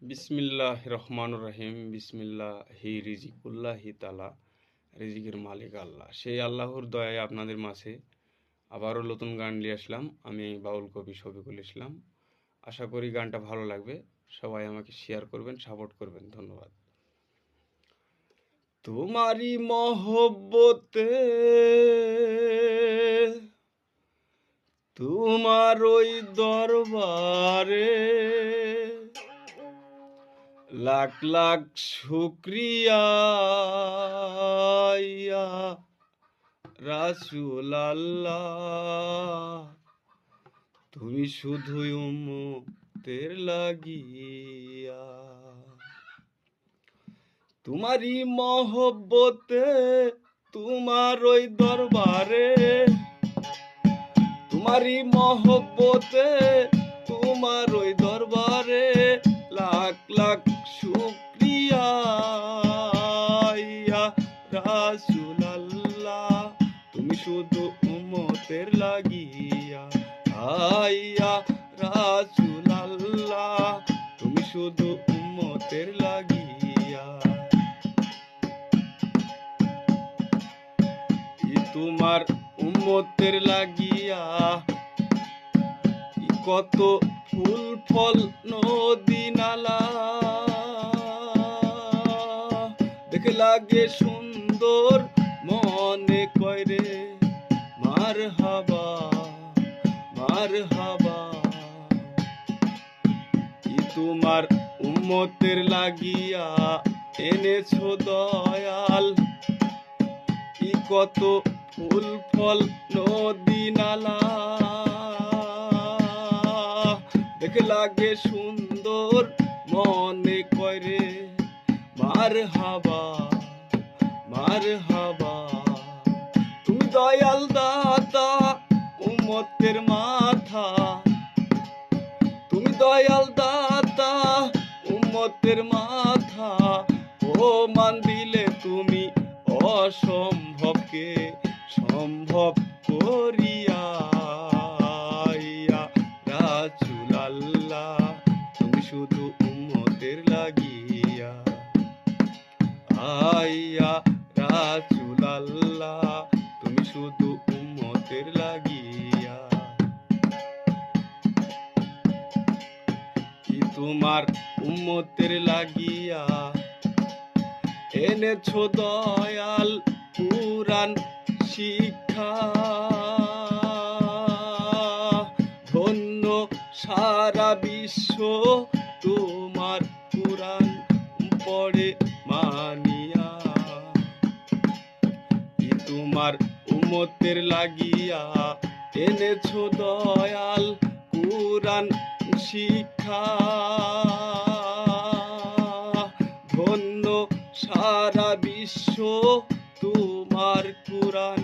বিসমিল্লাহ রহমান রহিম। বিসমিল্লাহি রিজিকুল্লাহি তালা। রিজিকের মালিক আল্লাহ। সেই আল্লাহর দয়ায় আপনাদের মাঝে আবারও নতুন গান নিয়ে আসলাম। আমি বাউল কবি শফিকুল ইসলাম। আশা করি গানটা ভালো লাগবে। সবাই আমাকে শেয়ার করবেন, সাপোর্ট করবেন। ধন্যবাদ। তোমারই মহব্বতে তোমার ওই দরবারে লাখ লাখ শুক্রিয়া রাসূল আল্লাহ, তুমি শুধুই উম্মতের লাগিয়া। তোমারই মহব্বতে তোমার ওই দরবারে, তোমারই মহব্বতে তোমার ওই দরবারে লাখ লাখ শুকরিয়া রাসূল আল্লাহ, তুমি শুধু উম্মতের লাগিয়া। আইয়া রাসূল আল্লাহ, তুমি শুধু উম্মতের লাগিয়া। তোমার উম্মতের লাগিয়া কত ফুল ফল নদী নালা, দেখে লাগে সুন্দর মনে কইরে মারহাবা মারহাবা। তোমার উম্মতের লাগিয়া এনেছো দয়াল কত ফুল ফল নদী নালা, দেখে লাগে সুন্দর মনে কইরে মারহাবা মারহাবা। তুমি দয়াল দাতা উম্মতের মাথা, তুমি দয়াল দাতা উম্মতের মাথা। ও মান দিলে তুমি অসম্ভবকে সম্ভব করিয়া। রাসূল আল্লাহ, তুমি শুধু উম্মতের লাগিয়া। আইয়া রাসূল আল্লাহ, তুমি শুধু উম্মতের লাগিয়া। কি তোমার উম্মতের লাগিয়া এনেছো দয়াল কুরআন শিক্ষা। ধন্য সারা বিশ্ব তোমার কুরআন পড়ে মানিয়া। তোমার উম্মতের লাগিয়া এনেছো দয়াল কুরআন শিক্ষা। ধন্য সারা বিশ্ব তোমার কুরআন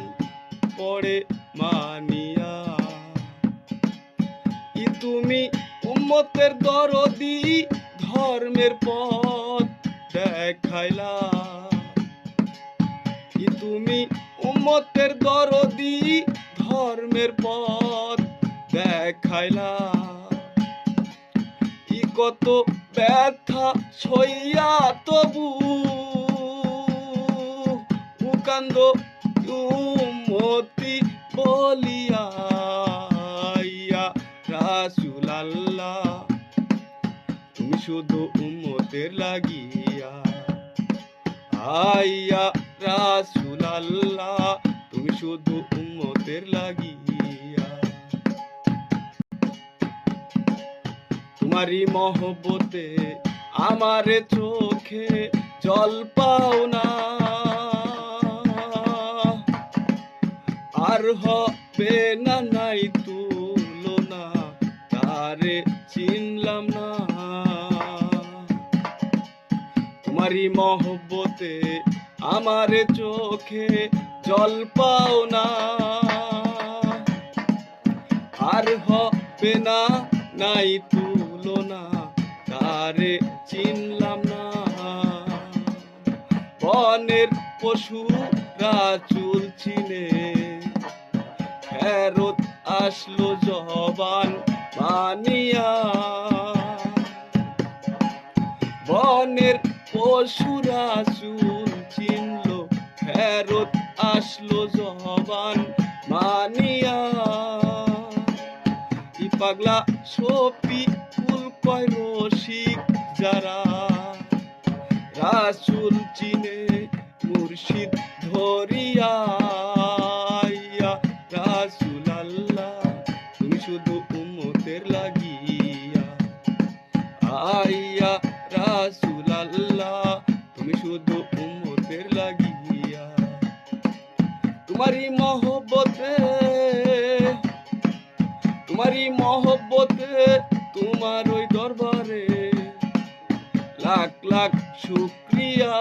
পড়ে মানিয়া। তুমি উম্মতের দরদি ধর্মের পথ দেখাইলা। তুমি উম্মতের দরদি ধর্মের পথ দেখাইলা। কত ব্যথা সইয়া তবু কান্দ উম্মতি বলিয়া। রাসূল আল্লাহ, তুমি শুধু উম্মতের লাগিয়া। আইয়া রাসূল আল্লাহ, তুমি শুধু উম্মতের লাগিয়া। তোমারই মহব্বতে আমারে চোখে জল পাও না, আর হবে না নাই তুলনা, তারে চিনলাম না। তোমারই মহব্বতে আমারে চোখে জল পাও না, আর হবে না নাই তুলনা, তারে চিনলাম না। বনের পশু রাসূল চিনে, ফেরত আসলো জবান মানিয়া। বনের পশুরা চুল চিনল, ফেরত আসলো জবান মানিয়া। ই পাগলা শফিকুল কয় রসিক যারা, রাসূল চিনে মুর্শিদ ধরিয়া। ইয়া রাসূল আল্লাহ তুমি শুধু উম্মতের লাগিয়া, আইয়া রাসূল আল্লাহ তুমি শুধু উম্মতের লাগিয়া। তোমারই মহব্বতে, তোমারই মহব্বতে, তোমার ওই দরবারে লাখ লাখ শুকরিয়া।